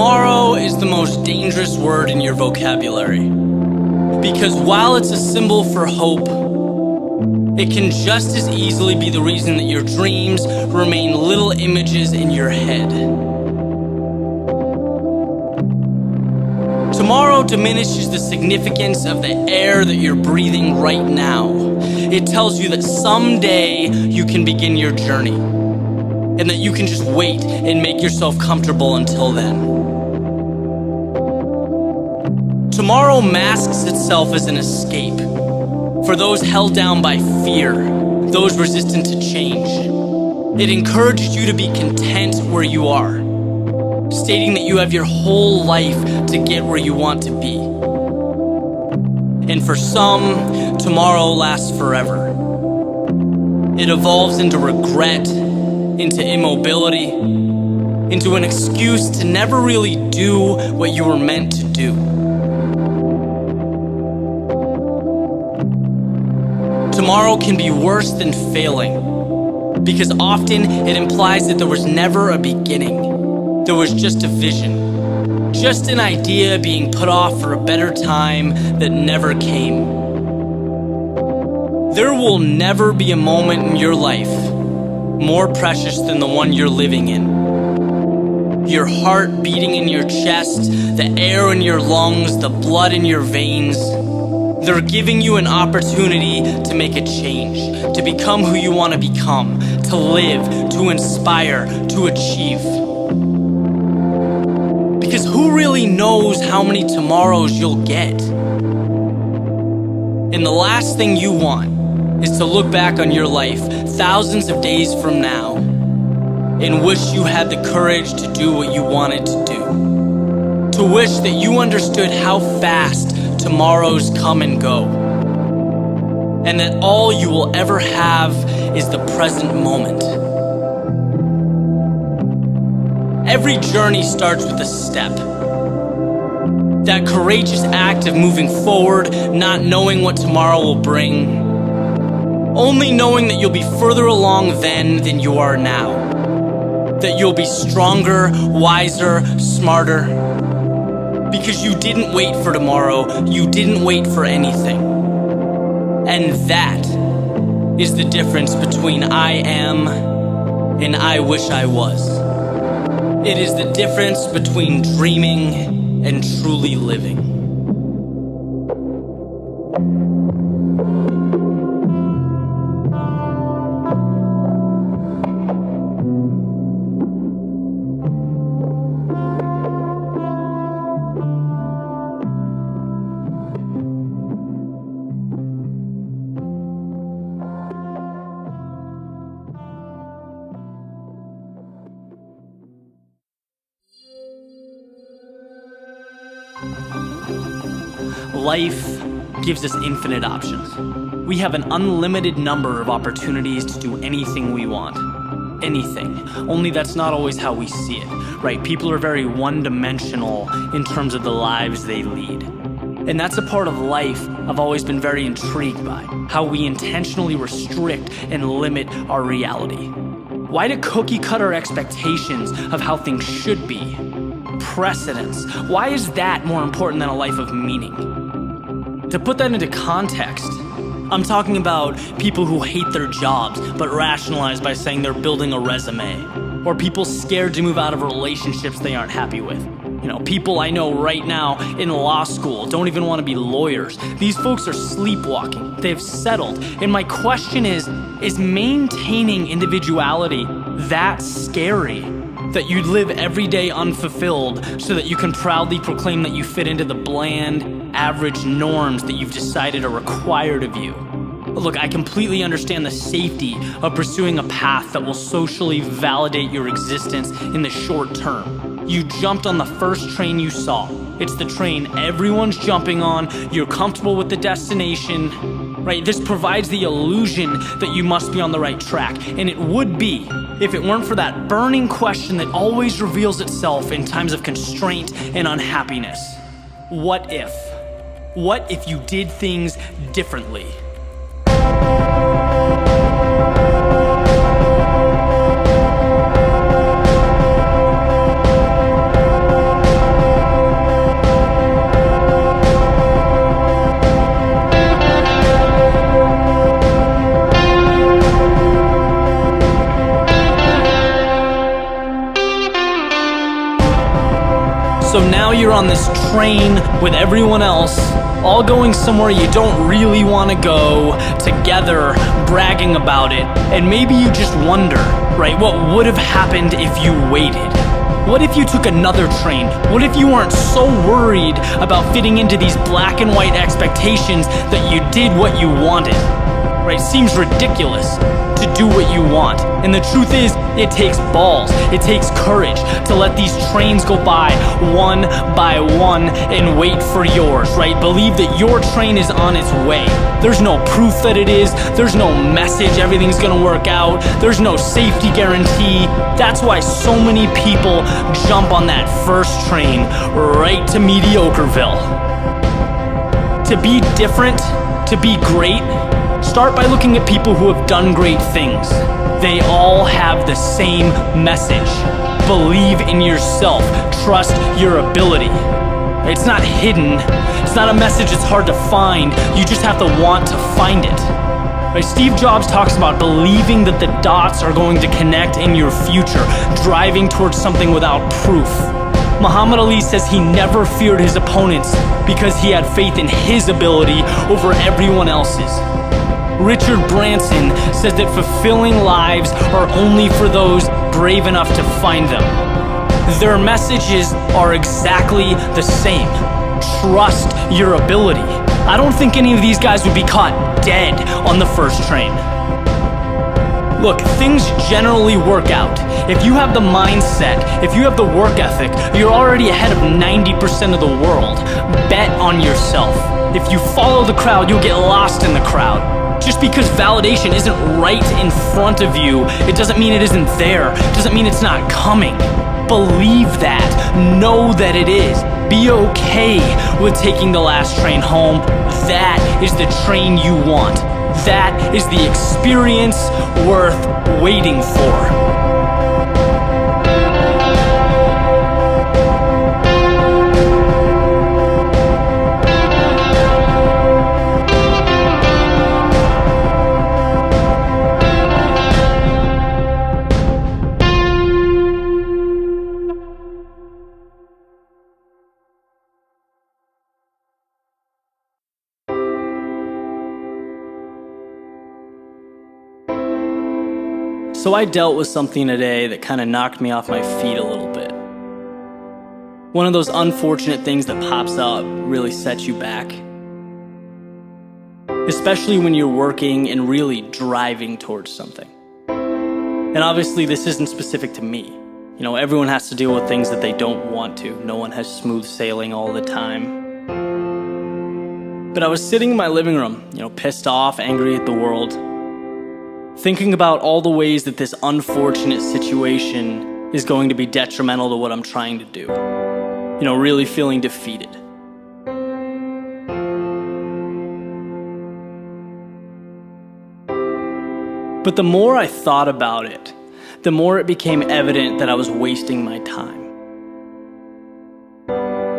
Tomorrow is the most dangerous word in your vocabulary, because while it's a symbol for hope, it can just as easily be the reason that your dreams remain little images in your head. Tomorrow diminishes the significance of the air that you're breathing right now. It tells you that someday you can begin your journey, and that you can just wait and make yourself comfortable until then. Tomorrow masks itself as an escape for those held down by fear, those resistant to change. It encourages you to be content where you are, stating that you have your whole life to get where you want to be. And for some, tomorrow lasts forever. It evolves into regret, into immobility, into an excuse to never really do what you were meant to do. Tomorrow can be worse than failing, because often it implies that there was never a beginning. There was just a vision, just an idea being put off for a better time that never came. There will never be a moment in your life more precious than the one you're living in. Your heart beating in your chest, the air in your lungs, the blood in your veins. They're giving you an opportunity to make a change, to become who you want to become, to live, to inspire, to achieve. Because who really knows how many tomorrows you'll get? And the last thing you want is to look back on your life thousands of days from now and wish you had the courage to do what you wanted to do. To wish that you understood how fast tomorrows come and go, and that all you will ever have is the present moment. Every journey starts with a step. That courageous act of moving forward, not knowing what tomorrow will bring, only knowing that you'll be further along then than you are now. That you'll be stronger, wiser, smarter. Because you didn't wait for tomorrow, you didn't wait for anything. And that is the difference between I am and I wish I was. It is the difference between dreaming and truly living. Life gives us infinite options. We have an unlimited number of opportunities to do anything we want. Anything. Only that's not always how we see it, right? People are very one-dimensional in terms of the lives they lead. And that's a part of life I've always been very intrigued by, how we intentionally restrict and limit our reality. Why do cookie-cutter expectations of how things should be, precedence, why is that more important than a life of meaning? To put that into context, I'm talking about people who hate their jobs but rationalize by saying they're building a resume, or people scared to move out of relationships they aren't happy with. You know, people I know right now in law school don't even want to be lawyers. These folks are sleepwalking. They've settled. And my question is maintaining individuality that scary? That you live every day unfulfilled so that you can proudly proclaim that you fit into the bland, average norms that you've decided are required of you. Look, I completely understand the safety of pursuing a path that will socially validate your existence in the short term. You jumped on the first train you saw. It's the train everyone's jumping on. You're comfortable with the destination, right? This provides the illusion that you must be on the right track, and it would be if it weren't for that burning question that always reveals itself in times of constraint and unhappiness. What if? What if you did things differently? So now you're on this train with everyone else, all going somewhere you don't really want to go, together, bragging about it, and maybe you just wonder, right, what would have happened if you waited? What if you took another train? What if you weren't so worried about fitting into these black and white expectations that you did what you wanted? Right? Seems ridiculous to do what you want. And the truth is, it takes balls, it takes courage to let these trains go by one and wait for yours, right? Believe that your train is on its way. There's no proof that it is, there's no message everything's gonna work out, there's no safety guarantee. That's why so many people jump on that first train right to Mediocreville. To be different, to be great, start by looking at people who have done great things. They all have the same message. Believe in yourself. Trust your ability. It's not hidden. It's not a message that's hard to find. You just have to want to find it. Right? Steve Jobs talks about believing that the dots are going to connect in your future, driving towards something without proof. Muhammad Ali says he never feared his opponents because he had faith in his ability over everyone else's. Richard Branson says that fulfilling lives are only for those brave enough to find them. Their messages are exactly the same. Trust your ability. I don't think any of these guys would be caught dead on the first train. Look, things generally work out. If you have the mindset, if you have the work ethic, you're already ahead of 90% of the world. Bet on yourself. If you follow the crowd, you'll get lost in the crowd. Just because validation isn't right in front of you, it doesn't mean it isn't there. It doesn't mean it's not coming. Believe that. Know that it is. Be okay with taking the last train home. That is the train you want. That is the experience worth waiting for. So I dealt with something today that kind of knocked me off my feet a little bit. One of those unfortunate things that pops up really sets you back. Especially when you're working and really driving towards something. And obviously this isn't specific to me. You know, everyone has to deal with things that they don't want to. No one has smooth sailing all the time. But I was sitting in my living room, pissed off, angry at the world, thinking about all the ways that this unfortunate situation is going to be detrimental to what I'm trying to do. Really feeling defeated. But the more I thought about it, the more it became evident that I was wasting my time.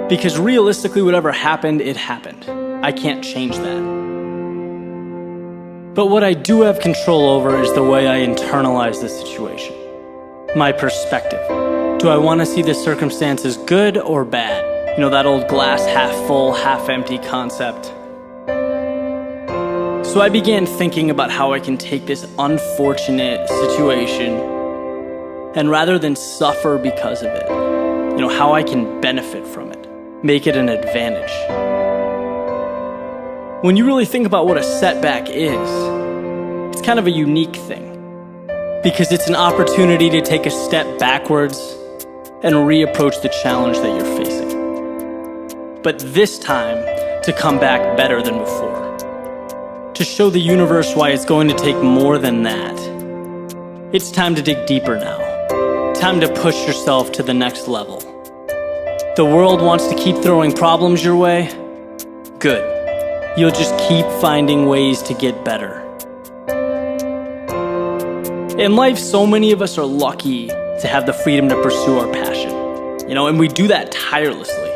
Because realistically, whatever happened, it happened. I can't change that. But what I do have control over is the way I internalize the situation. My perspective. Do I want to see the circumstances good or bad? That old glass half full, half empty concept. So I began thinking about how I can take this unfortunate situation and rather than suffer because of it, how I can benefit from it, make it an advantage. When you really think about what a setback is, it's kind of a unique thing because it's an opportunity to take a step backwards and reapproach the challenge that you're facing. But this time, to come back better than before. To show the universe why it's going to take more than that. It's time to dig deeper now. Time to push yourself to the next level. The world wants to keep throwing problems your way? Good. You'll just keep finding ways to get better. In life, so many of us are lucky to have the freedom to pursue our passion, and we do that tirelessly.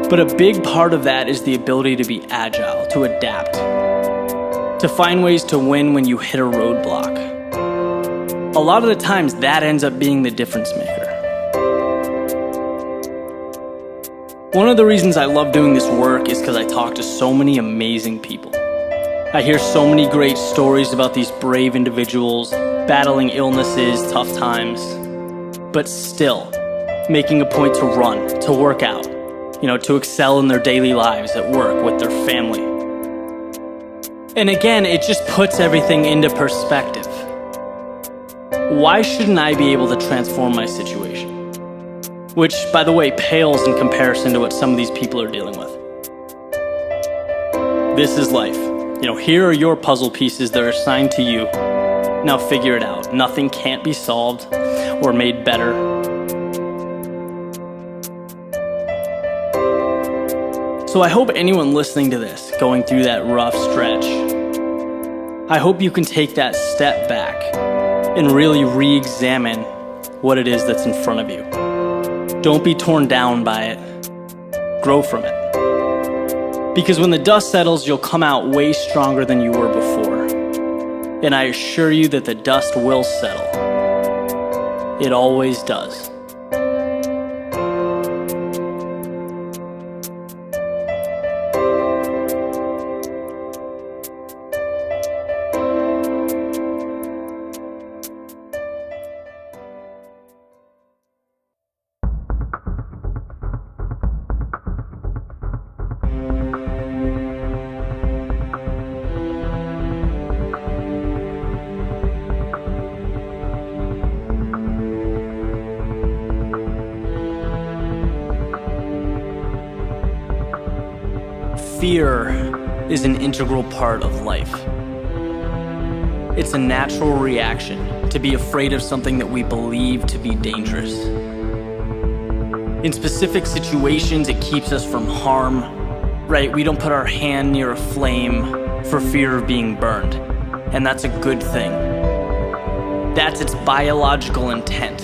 But a big part of that is the ability to be agile, to adapt, to find ways to win when you hit a roadblock. A lot of the times, that ends up being the difference maker. One of the reasons I love doing this work is because I talk to so many amazing people. I hear so many great stories about these brave individuals battling illnesses, tough times, but still making a point to run, to work out, to excel in their daily lives at work with their family. And again, it just puts everything into perspective. Why shouldn't I be able to transform my situation? Which, by the way, pales in comparison to what some of these people are dealing with. This is life. Here are your puzzle pieces that are assigned to you. Now figure it out. Nothing can't be solved or made better. So I hope anyone listening to this, going through that rough stretch, I hope you can take that step back and really re-examine what it is that's in front of you. Don't be torn down by it. Grow from it. Because when the dust settles, you'll come out way stronger than you were before. And I assure you that the dust will settle. It always does. Fear is an integral part of life. It's a natural reaction to be afraid of something that we believe to be dangerous. In specific situations, it keeps us from harm, right? We don't put our hand near a flame for fear of being burned, and that's a good thing. That's its biological intent.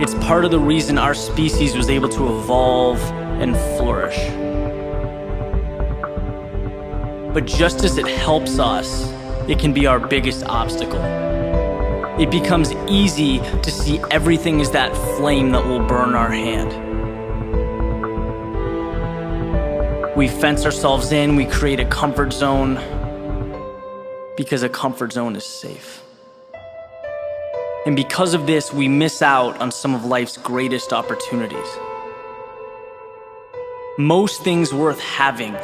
It's part of the reason our species was able to evolve and flourish. But just as it helps us, it can be our biggest obstacle. It becomes easy to see everything as that flame that will burn our hand. We fence ourselves in, we create a comfort zone because a comfort zone is safe. And because of this, we miss out on some of life's greatest opportunities. Most things worth having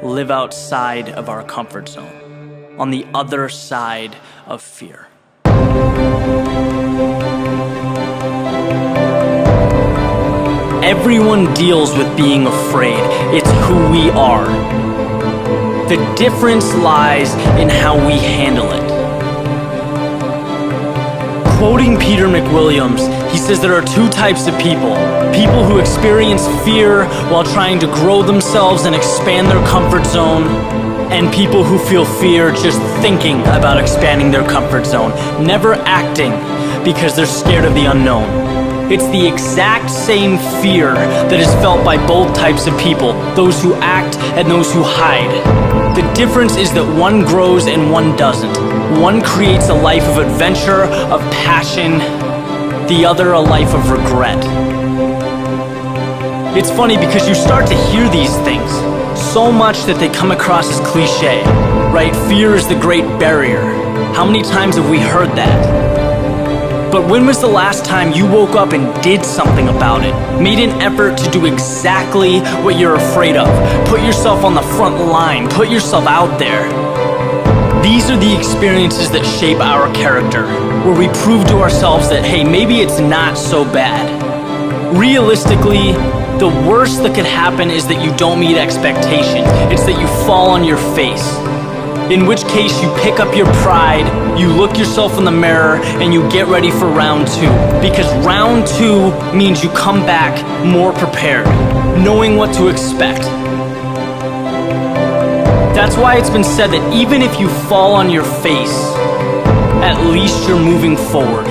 live outside of our comfort zone, on the other side of fear. Everyone deals with being afraid. It's who we are. The difference lies in how we handle it. Quoting Peter McWilliams, he says there are two types of people. People who experience fear while trying to grow themselves and expand their comfort zone, and people who feel fear just thinking about expanding their comfort zone, never acting because they're scared of the unknown. It's the exact same fear that is felt by both types of people, those who act and those who hide. The difference is that one grows and one doesn't. One creates a life of adventure, of passion, the other a life of regret. It's funny because you start to hear these things so much that they come across as cliche, right? Fear is the great barrier. How many times have we heard that? But when was the last time you woke up and did something about it? Made an effort to do exactly what you're afraid of. Put yourself on the front line. Put yourself out there. These are the experiences that shape our character, where we prove to ourselves that, hey, maybe it's not so bad. Realistically, the worst that could happen is that you don't meet expectations. It's that you fall on your face. In which case you pick up your pride, you look yourself in the mirror, and you get ready for round two. Because round two means you come back more prepared, knowing what to expect. That's why it's been said that even if you fall on your face, at least you're moving forward.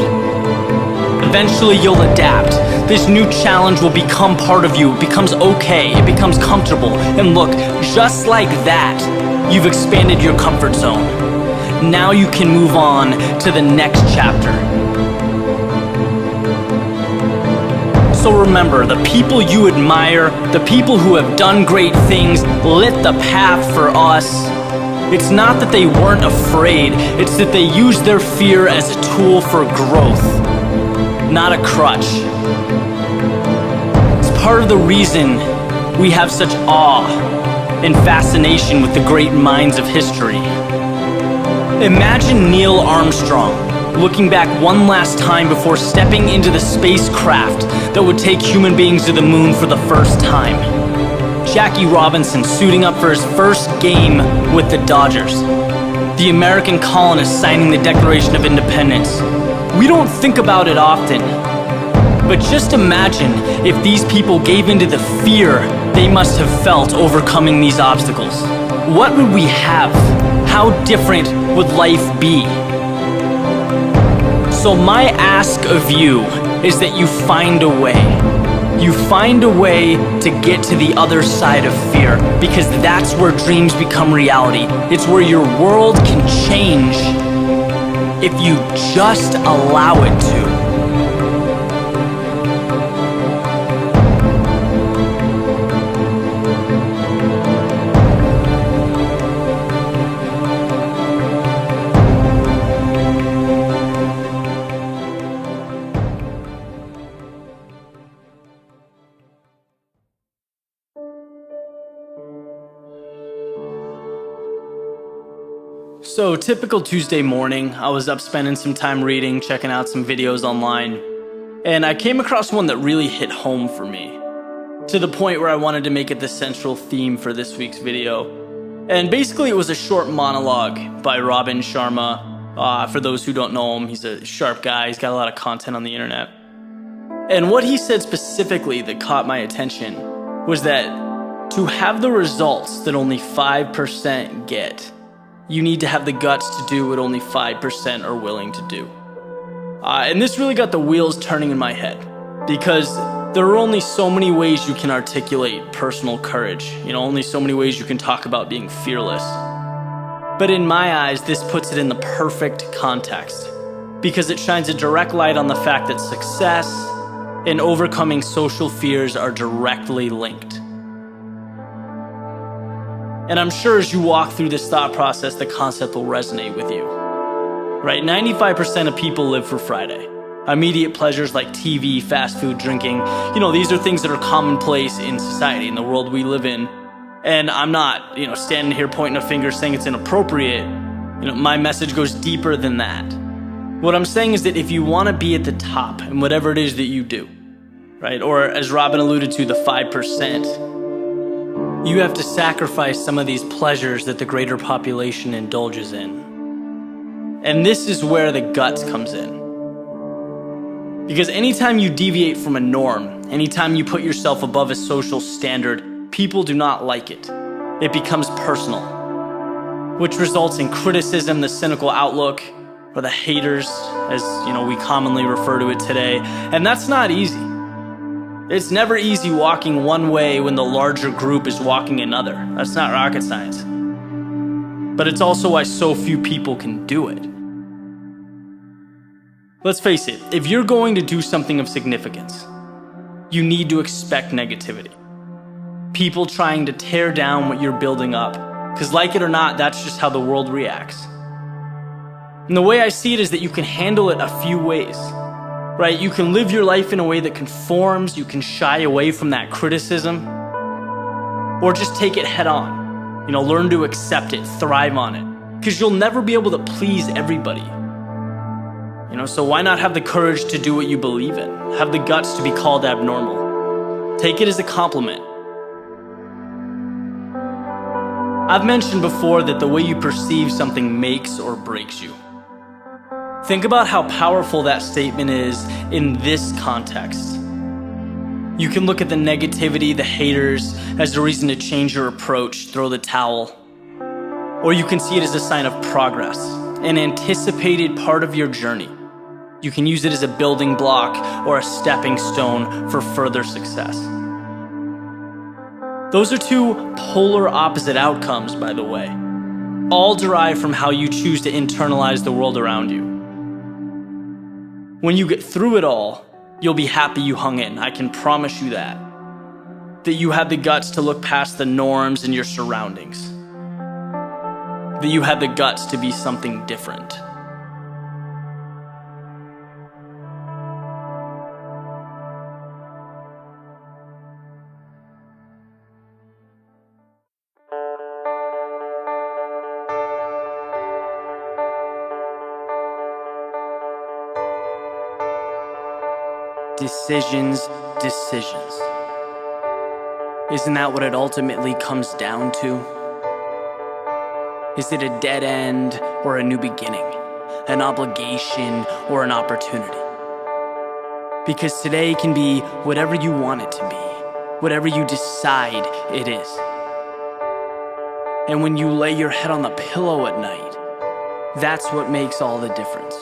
Eventually you'll adapt. This new challenge will become part of you. It becomes okay. It becomes comfortable. And look, just like that, you've expanded your comfort zone. Now you can move on to the next chapter. So remember, the people you admire, the people who have done great things, lit the path for us. It's not that they weren't afraid, it's that they used their fear as a tool for growth, not a crutch. It's part of the reason we have such awe and fascination with the great minds of history. Imagine Neil Armstrong looking back one last time before stepping into the spacecraft that would take human beings to the moon for the first time. Jackie Robinson suiting up for his first game with the Dodgers. The American colonists signing the Declaration of Independence. We don't think about it often, but just imagine if these people gave into the fear they must have felt overcoming these obstacles. What would we have? How different would life be? So my ask of you is that you find a way. You find a way to get to the other side of fear, because that's where dreams become reality. It's where your world can change if you just allow it to. So, typical Tuesday morning, I was up spending some time reading, checking out some videos online, and I came across one that really hit home for me, to the point where I wanted to make it the central theme for this week's video. And basically it was a short monologue by Robin Sharma. For those who don't know him, he's a sharp guy, he's got a lot of content on the internet. And what he said specifically that caught my attention was that to have the results that only 5% get, you need to have the guts to do what only 5% are willing to do. And this really got the wheels turning in my head, because there are only so many ways you can articulate personal courage. Only so many ways you can talk about being fearless. But in my eyes, this puts it in the perfect context, because it shines a direct light on the fact that success and overcoming social fears are directly linked. And I'm sure as you walk through this thought process, the concept will resonate with you. Right? 95% of people live for Friday. Immediate pleasures like TV, fast food, drinking, these are things that are commonplace in society, in the world we live in. And I'm not, standing here pointing a finger saying it's inappropriate. My message goes deeper than that. What I'm saying is that if you want to be at the top in whatever it is that you do, right? Or as Robin alluded to, the 5%, you have to sacrifice some of these pleasures that the greater population indulges in. And this is where the guts comes in. Because anytime you deviate from a norm, anytime you put yourself above a social standard, people do not like it. It becomes personal, which results in criticism, the cynical outlook, or the haters, as we commonly refer to it today. And that's not easy. It's never easy walking one way when the larger group is walking another. That's not rocket science. But it's also why so few people can do it. Let's face it, if you're going to do something of significance, you need to expect negativity. People trying to tear down what you're building up, because like it or not, that's just how the world reacts. And the way I see it is that you can handle it a few ways. Right? You can live your life in a way that conforms, you can shy away from that criticism, or just take it head on. Learn to accept it, thrive on it, because you'll never be able to please everybody. So why not have the courage to do what you believe in? Have the guts to be called abnormal. Take it as a compliment. I've mentioned before that the way you perceive something makes or breaks you. Think about how powerful that statement is in this context. You can look at the negativity, the haters, as a reason to change your approach, throw the towel. Or you can see it as a sign of progress, an anticipated part of your journey. You can use it as a building block or a stepping stone for further success. Those are two polar opposite outcomes, by the way, all derived from how you choose to internalize the world around you. When you get through it all, You'll be happy you hung in, I can promise you that. That you had the guts to look past the norms in your surroundings. That you had the guts to be something different. Decisions. Isn't that what it ultimately comes down to? Is it a dead end or a new beginning? An obligation or an opportunity? Because today can be whatever you want it to be, whatever you decide it is. And when you lay your head on the pillow at night, that's what makes all the difference.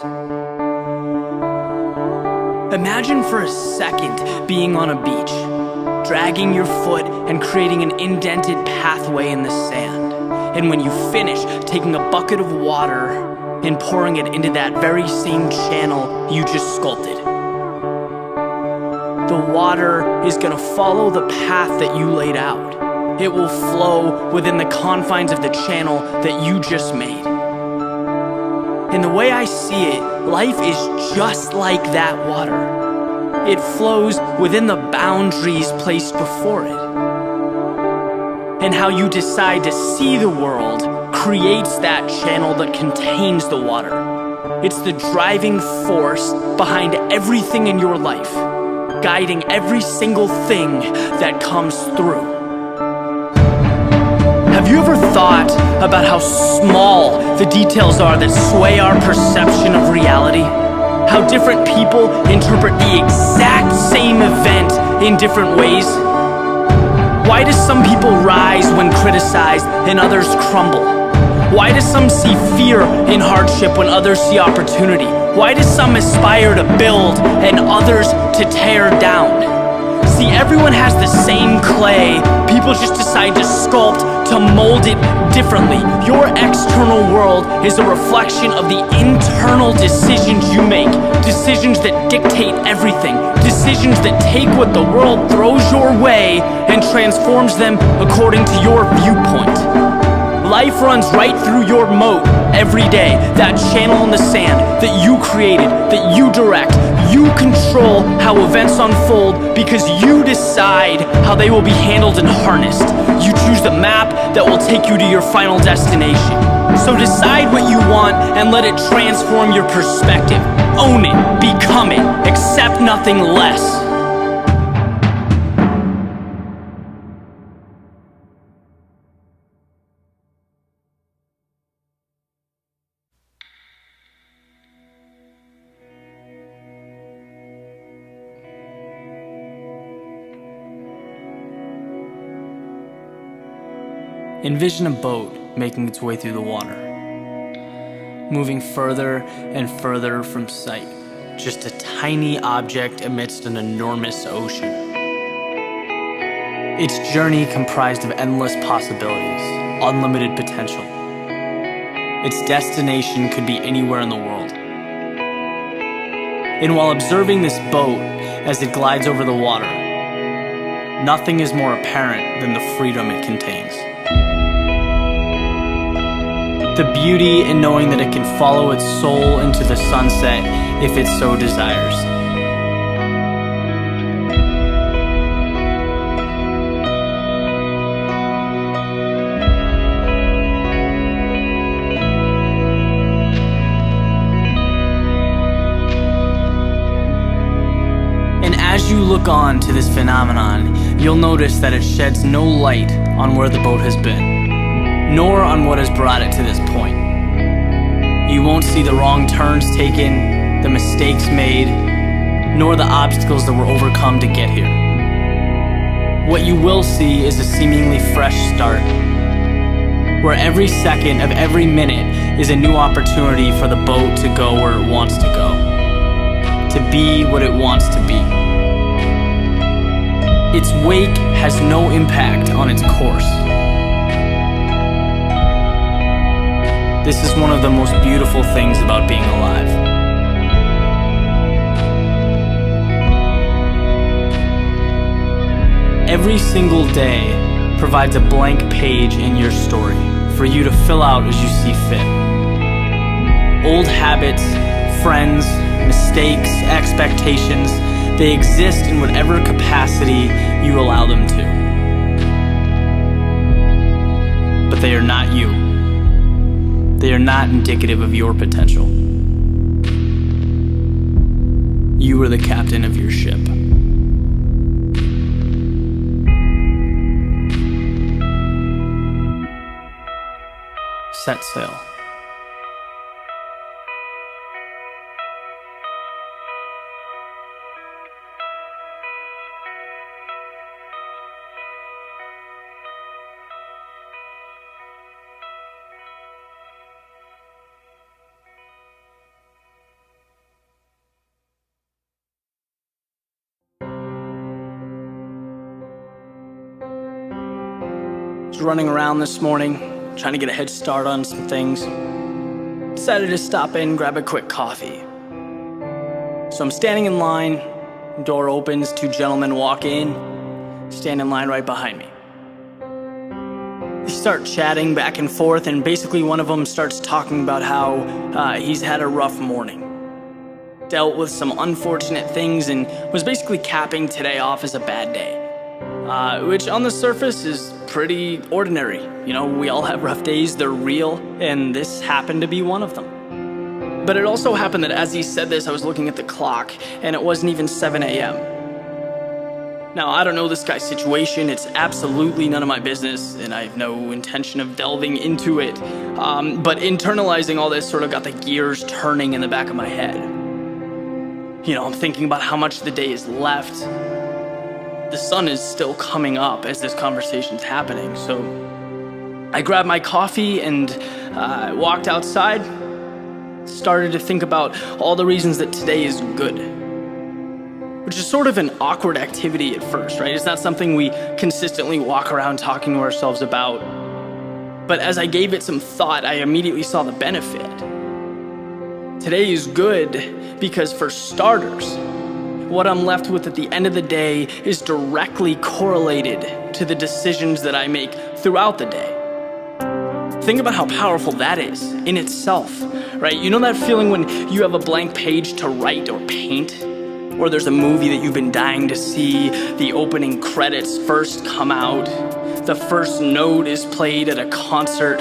Imagine for a second being on a beach, dragging your foot and creating an indented pathway in the sand. And when you finish, taking a bucket of water and pouring it into that very same channel you just sculpted. The water is gonna follow the path that you laid out. It will flow within the confines of the channel that you just made. And the way I see it, life is just like that water. It flows within the boundaries placed before it. And how you decide to see the world creates that channel that contains the water. It's the driving force behind everything in your life, guiding every single thing that comes through. Have you ever thought about how small the details are that sway our perception of reality? How different people interpret the exact same event in different ways? Why do some people rise when criticized and others crumble? Why do some see fear in hardship when others see opportunity? Why do some aspire to build and others to tear down? See, everyone has the same clay. People just decide to sculpt, to mold it differently. Your external world is a reflection of the internal decisions you make. Decisions that dictate everything. Decisions that take what the world throws your way and transforms them according to your viewpoint. Life runs right through your moat every day. That channel in the sand that you created, that you direct. You control how events unfold because you decide how they will be handled and harnessed. You choose the map that will take you to your final destination. So decide what you want and let it transform your perspective. Own it, become it, accept nothing less. Envision a boat making its way through the water, moving further and further from sight, just a tiny object amidst an enormous ocean. Its journey comprised of endless possibilities, unlimited potential. Its destination could be anywhere in the world. And while observing this boat as it glides over the water, nothing is more apparent than the freedom it contains. The beauty in knowing that it can follow its soul into the sunset if it so desires. And as you look on to this phenomenon, you'll notice that it sheds no light on where the boat has been, nor on what has brought it to this point. You won't see the wrong turns taken, the mistakes made, nor the obstacles that were overcome to get here. What you will see is a seemingly fresh start, where every second of every minute is a new opportunity for the boat to go where it wants to go, to be what it wants to be. Its wake has no impact on its course. This is one of the most beautiful things about being alive. Every single day provides a blank page in your story for you to fill out as you see fit. Old habits, friends, mistakes, expectations, they exist in whatever capacity you allow them to. But they are not you. They are not indicative of your potential. You are the captain of your ship. Set sail. I was running around this morning, trying to get a head start on some things. Decided to stop in, grab a quick coffee. So I'm standing in line, door opens, two gentlemen walk in, stand in line right behind me. They start chatting back and forth, and basically one of them starts talking about how he's had a rough morning. Dealt with some unfortunate things and was basically capping today off as a bad day. Which on the surface is pretty ordinary. You know, we all have rough days, they're real, and this happened to be one of them. But it also happened that as he said this, I was looking at the clock, and it wasn't even 7 a.m. Now, I don't know this guy's situation, it's absolutely none of my business, and I have no intention of delving into it. But internalizing all this sort of got the gears turning in the back of my head. You know, I'm thinking about how much the day is left. The sun is still coming up as this conversation's happening, so I grabbed my coffee and walked outside, started to think about all the reasons that today is good, which is sort of an awkward activity at first, right? It's not something we consistently walk around talking to ourselves about, but as I gave it some thought, I immediately saw the benefit. Today is good because, for starters, what I'm left with at the end of the day is directly correlated to the decisions that I make throughout the day. Think about how powerful that is in itself, right? You know that feeling when you have a blank page to write or paint? Or there's a movie that you've been dying to see, the opening credits first come out, the first note is played at a concert.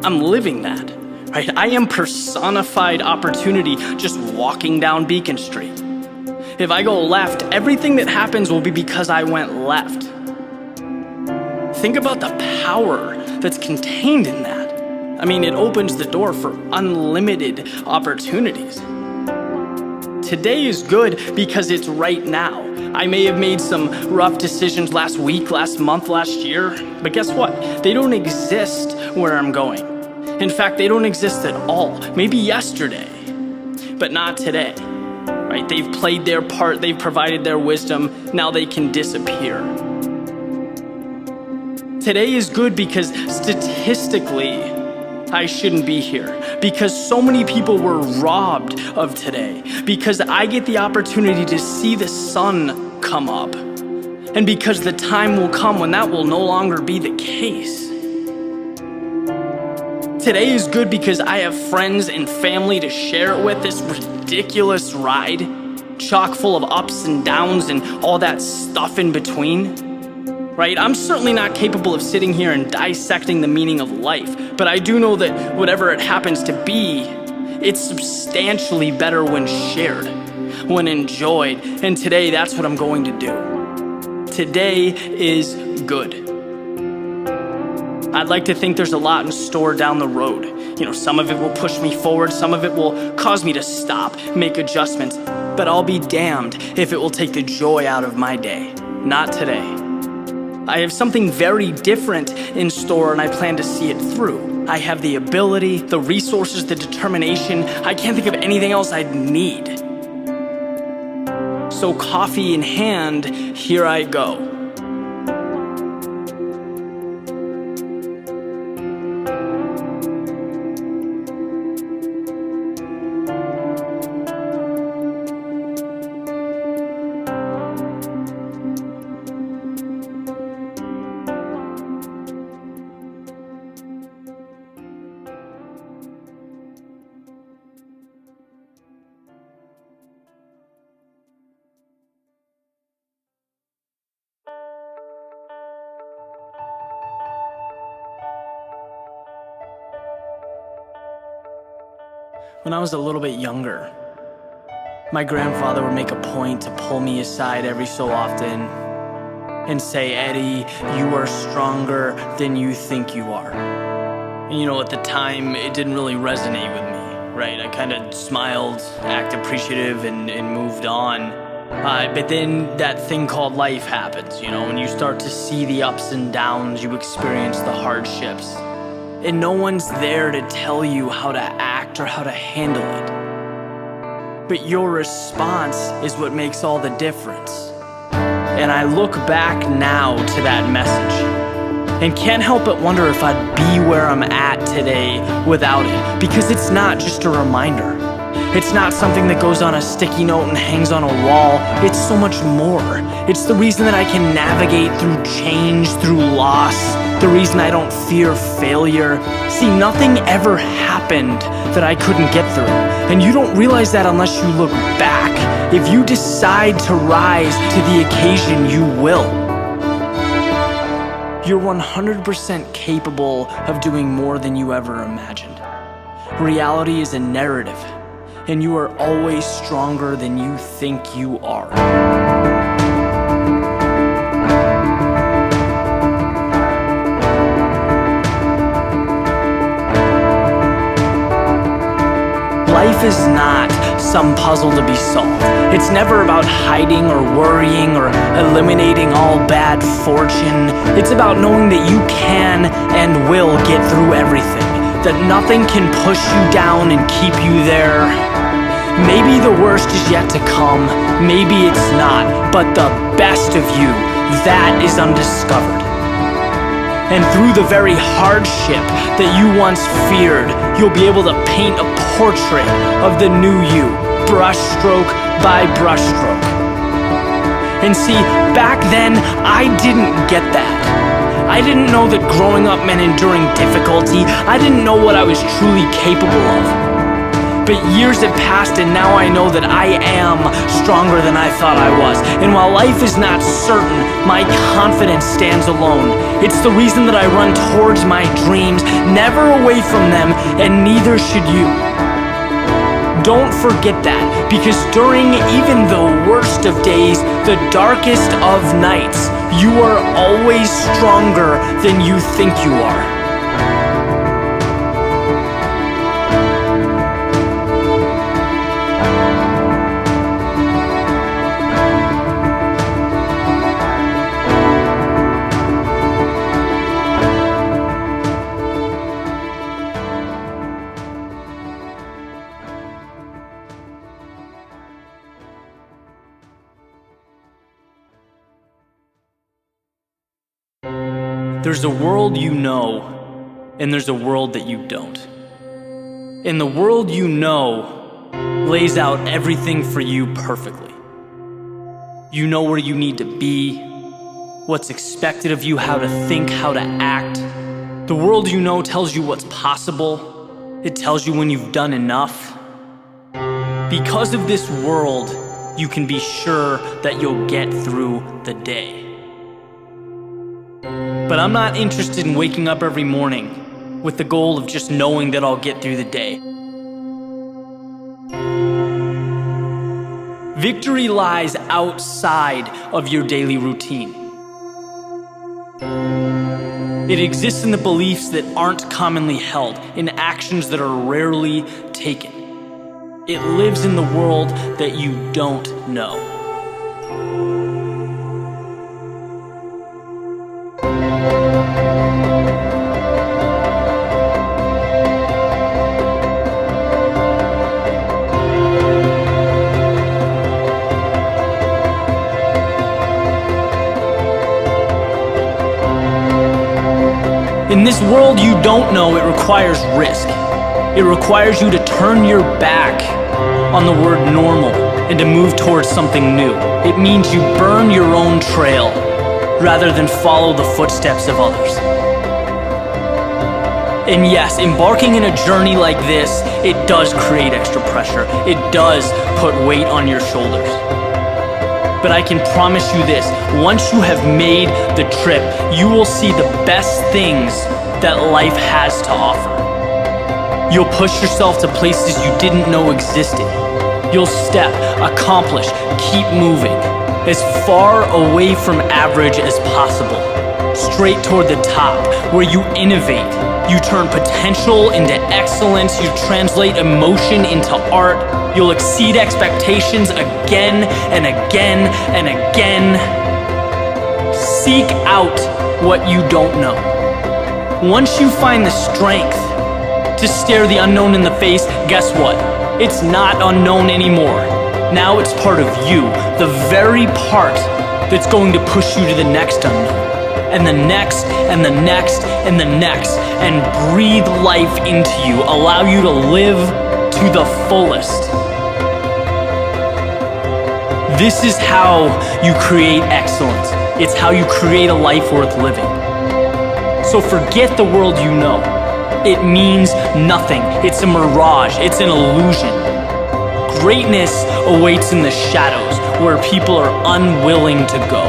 I'm living that, right? I am personified opportunity just walking down Beacon Street. If I go left, everything that happens will be because I went left. Think about the power that's contained in that. I mean, it opens the door for unlimited opportunities. Today is good because it's right now. I may have made some rough decisions last week, last month, last year, but guess what? They don't exist where I'm going. In fact, they don't exist at all. Maybe yesterday, but not today. Right? They've played their part, they've provided their wisdom, now they can disappear. Today is good because statistically, I shouldn't be here. Because so many people were robbed of today. Because I get the opportunity to see the sun come up. And because the time will come when that will no longer be the case. Today is good because I have friends and family to share it with. This ridiculous ride, chock full of ups and downs and all that stuff in between, right? I'm certainly not capable of sitting here and dissecting the meaning of life, but I do know that whatever it happens to be, it's substantially better when shared, when enjoyed, and today that's what I'm going to do. Today is good. I'd like to think there's a lot in store down the road. You know, some of it will push me forward, some of it will cause me to stop, make adjustments, but I'll be damned if it will take the joy out of my day. Not today. I have something very different in store and I plan to see it through. I have the ability, the resources, the determination. I can't think of anything else I'd need. So coffee in hand, here I go. When I was a little bit younger, my grandfather would make a point to pull me aside every so often and say, "Eddie, you are stronger than you think you are." And at the time, it didn't really resonate with me, right? I kind of smiled, acted appreciative, and moved on. But then that thing called life happens, when you start to see the ups and downs, you experience the hardships. And no one's there to tell you how to act or how to handle it. But your response is what makes all the difference. And I look back now to that message and can't help but wonder if I'd be where I'm at today without it. Because it's not just a reminder. It's not something that goes on a sticky note and hangs on a wall. It's so much more. It's the reason that I can navigate through change, through loss. The reason I don't fear failure. See, nothing ever happened that I couldn't get through. And you don't realize that unless you look back. If you decide to rise to the occasion, you will. You're 100% capable of doing more than you ever imagined. Reality is a narrative, and you are always stronger than you think you are. Life is not some puzzle to be solved. It's never about hiding or worrying or eliminating all bad fortune. It's about knowing that you can and will get through everything. That nothing can push you down and keep you there. Maybe the worst is yet to come. Maybe it's not. But the best of you, that is undiscovered. And through the very hardship that you once feared, you'll be able to paint a portrait of the new you, brushstroke by brushstroke. And see, back then, I didn't get that. I didn't know that growing up meant enduring difficulty. I didn't know what I was truly capable of. But years have passed and now I know that I am stronger than I thought I was. And while life is not certain, my confidence stands alone. It's the reason that I run towards my dreams, never away from them, and neither should you. Don't forget that, because during even the worst of days, the darkest of nights, you are always stronger than you think you are. There's a world you know, and there's a world that you don't. And the world you know lays out everything for you perfectly. You know where you need to be, what's expected of you, how to think, how to act. The world you know tells you what's possible. It tells you when you've done enough. Because of this world, you can be sure that you'll get through the day. But I'm not interested in waking up every morning with the goal of just knowing that I'll get through the day. Victory lies outside of your daily routine. It exists in the beliefs that aren't commonly held, in actions that are rarely taken. It lives in the world that you don't know. In this world you don't know, it requires risk. It requires you to turn your back on the word normal and to move towards something new. It means you burn your own trail rather than follow the footsteps of others. And yes, embarking in a journey like this, it does create extra pressure. It does put weight on your shoulders. But I can promise you this, once you have made the trip, you will see the best things that life has to offer. You'll push yourself to places you didn't know existed. You'll step, accomplish, keep moving, as far away from average as possible. Straight toward the top, where you innovate. You turn potential into excellence. You translate emotion into art. You'll exceed expectations again and again and again. Seek out what you don't know. Once you find the strength to stare the unknown in the face, guess what? It's not unknown anymore. Now it's part of you, the very part that's going to push you to the next unknown, and the next, and the next, and the next, and breathe life into you, allow you to live to the fullest. This is how you create excellence. It's how you create a life worth living. So forget the world you know. It means nothing. It's a mirage. It's an illusion. Greatness awaits in the shadows, where people are unwilling to go.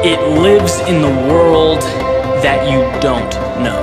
It lives in the world that you don't know.